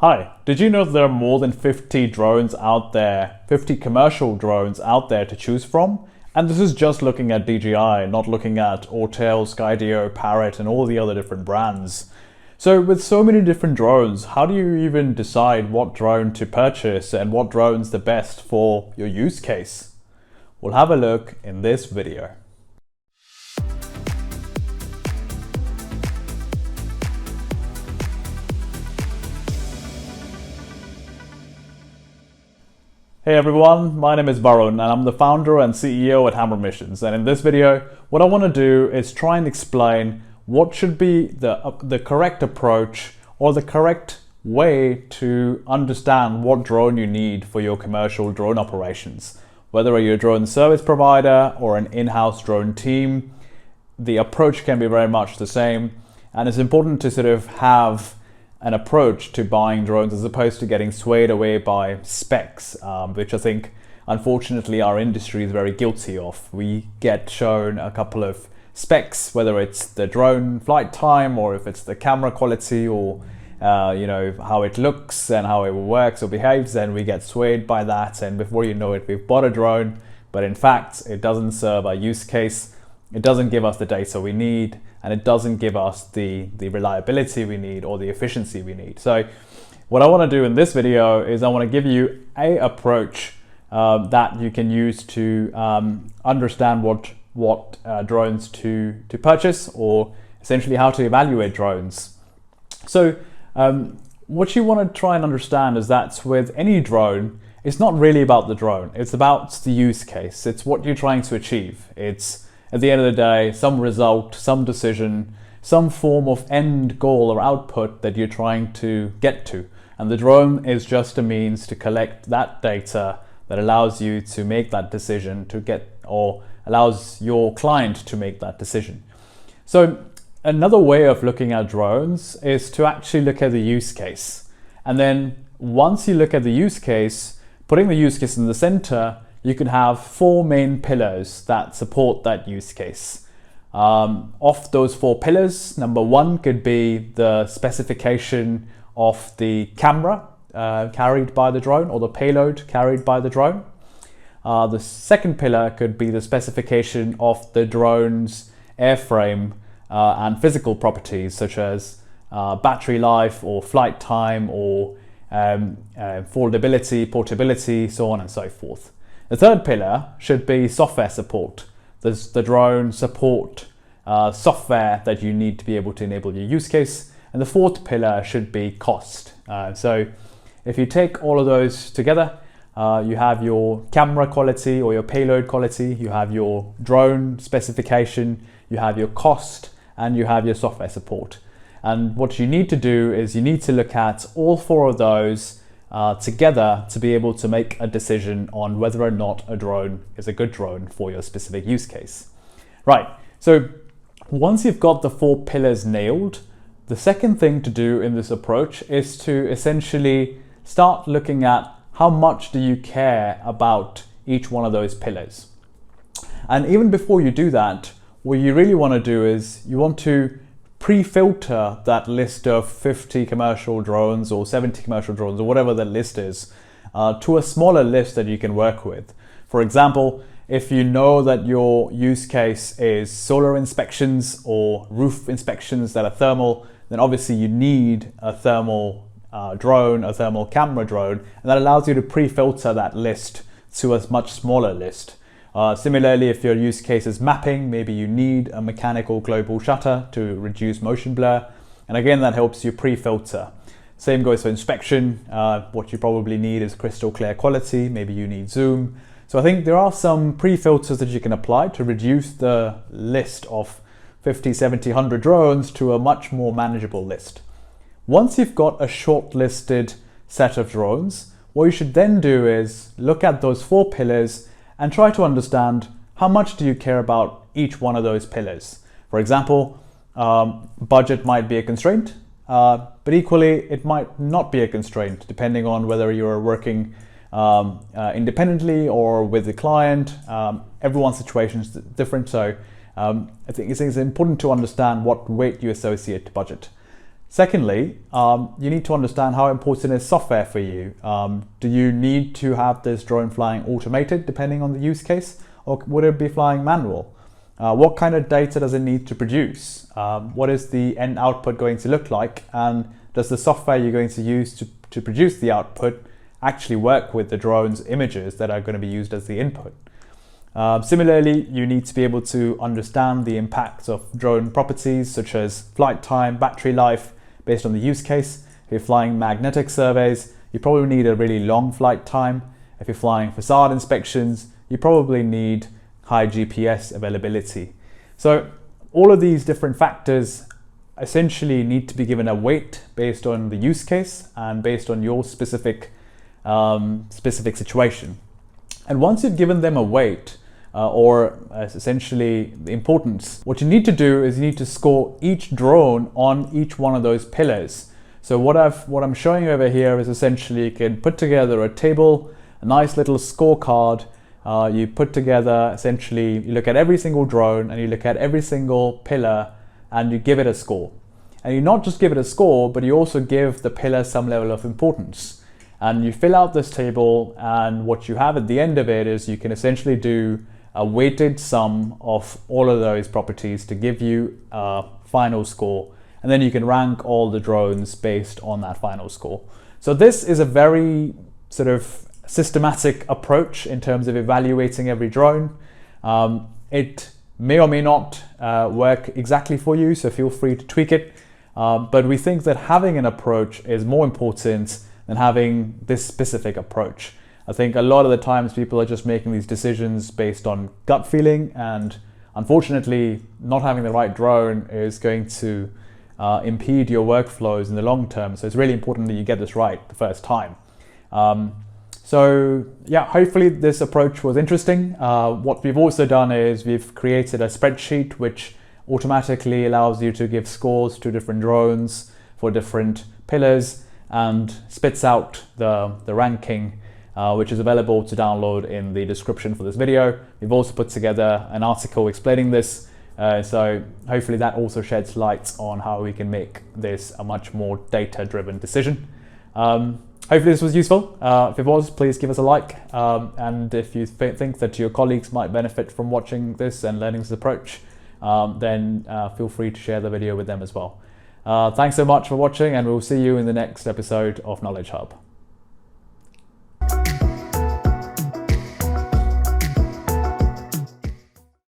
Hi, did you know there are more than 50 drones out there, 50 commercial drones out there to choose from? And this is just looking at DJI, not looking at Autel, Skydio, Parrot, and all the other different brands. So with so many different drones, how do you even decide what drone to purchase and what drone's the best for your use case? We'll have a look in this video. Hey everyone, my name is Varun and I'm the founder and CEO at Hammer Missions, and in this video what I want to do is try and explain what should be the correct approach or the correct way to understand what drone you need for your commercial drone operations. Whether you're a drone service provider or an in-house drone team, the approach can be very much the same, and it's important to sort of have an approach to buying drones as opposed to getting swayed away by specs, which I think unfortunately our industry is very guilty of. We get shown a couple of specs, whether it's the drone flight time or if it's the camera quality or how it looks and how it works or behaves, and we get swayed by that, and before you know it we've bought a drone, but in fact it doesn't serve our use case, it doesn't give us the data we need, and it doesn't give us the reliability we need or the efficiency we need. So what I want to do in this video is I want to give you a approach that you can use to understand what drones to purchase, or essentially how to evaluate drones. So what you want to try and understand is that with any drone, it's not really about the drone, it's about the use case. It's what you're trying to achieve. It's at the end of the day, some result, some decision, some form of end goal or output that you're trying to get to. And the drone is just a means to collect that data that allows you to make that decision or allows your client to make that decision. So another way of looking at drones is to actually look at the use case. And then once you look at the use case, putting the use case in the center, you can have four main pillars that support that use case. Of those four pillars, number one could be the specification of the camera carried by the drone or the payload carried by the drone. The second pillar could be the specification of the drone's airframe and physical properties, such as battery life or flight time or foldability, portability, so on and so forth. The third pillar should be software support. Does the drone support software that you need to be able to enable your use case? And the fourth pillar should be cost. So if you take all of those together, you have your camera quality or your payload quality, you have your drone specification, you have your cost, and you have your software support. And what you need to do is you need to look at all four of those together to be able to make a decision on whether or not a drone is a good drone for your specific use case. Right, so once you've got the four pillars nailed, the second thing to do in this approach is to essentially start looking at how much do you care about each one of those pillars. And even before you do that, what you really want to do is you want to pre-filter that list of 50 commercial drones or 70 commercial drones or whatever the list is to a smaller list that you can work with. For example, if you know that your use case is solar inspections or roof inspections that are thermal, then obviously you need a thermal drone, a thermal camera drone, and that allows you to pre-filter that list to a much smaller list. Similarly, if your use case is mapping, maybe you need a mechanical global shutter to reduce motion blur. And again, that helps you pre-filter. Same goes for inspection. What you probably need is crystal clear quality. Maybe you need zoom. So I think there are some pre-filters that you can apply to reduce the list of 50, 70, 100 drones to a much more manageable list. Once you've got a shortlisted set of drones, what you should then do is look at those four pillars and try to understand how much do you care about each one of those pillars. For example, budget might be a constraint, but equally it might not be a constraint depending on whether you're working independently or with the client. Everyone's situation is different, so I think it's important to understand what weight you associate to budget. Secondly, you need to understand how important is software for you. Do you need to have this drone flying automated depending on the use case, or would it be flying manual? What kind of data does it need to produce? What is the end output going to look like? And does the software you're going to use to produce the output actually work with the drone's images that are going to be used as the input? Similarly, you need to be able to understand the impacts of drone properties such as flight time, battery life, based on the use case. If you're flying magnetic surveys, you probably need a really long flight time. If you're flying facade inspections, you probably need high GPS availability. So all of these different factors essentially need to be given a weight based on the use case and based on your specific situation. And once you've given them a weight, or essentially the importance, what you need to do is you need to score each drone on each one of those pillars. So what I'm showing you over here is essentially you can put together a table, a nice little scorecard. You put together, essentially, you look at every single drone and you look at every single pillar and you give it a score. And you not just give it a score, but you also give the pillar some level of importance. And you fill out this table, and what you have at the end of it is you can essentially do a weighted sum of all of those properties to give you a final score. And then you can rank all the drones based on that final score. So this is a very sort of systematic approach in terms of evaluating every drone. It may or may not work exactly for you, so feel free to tweak it. But we think that having an approach is more important than having this specific approach. I think a lot of the times people are just making these decisions based on gut feeling, and unfortunately not having the right drone is going to impede your workflows in the long term. So it's really important that you get this right the first time. So yeah, hopefully this approach was interesting. What we've also done is we've created a spreadsheet which automatically allows you to give scores to different drones for different pillars and spits out the ranking, which is available to download in the description for this video. We've also put together an article explaining this, so hopefully that also sheds light on how we can make this a much more data-driven decision. Hopefully this was useful. If it was, please give us a like, and if you think that your colleagues might benefit from watching this and learning this approach, then feel free to share the video with them as well. Thanks so much for watching, and we'll see you in the next episode of Knowledge Hub.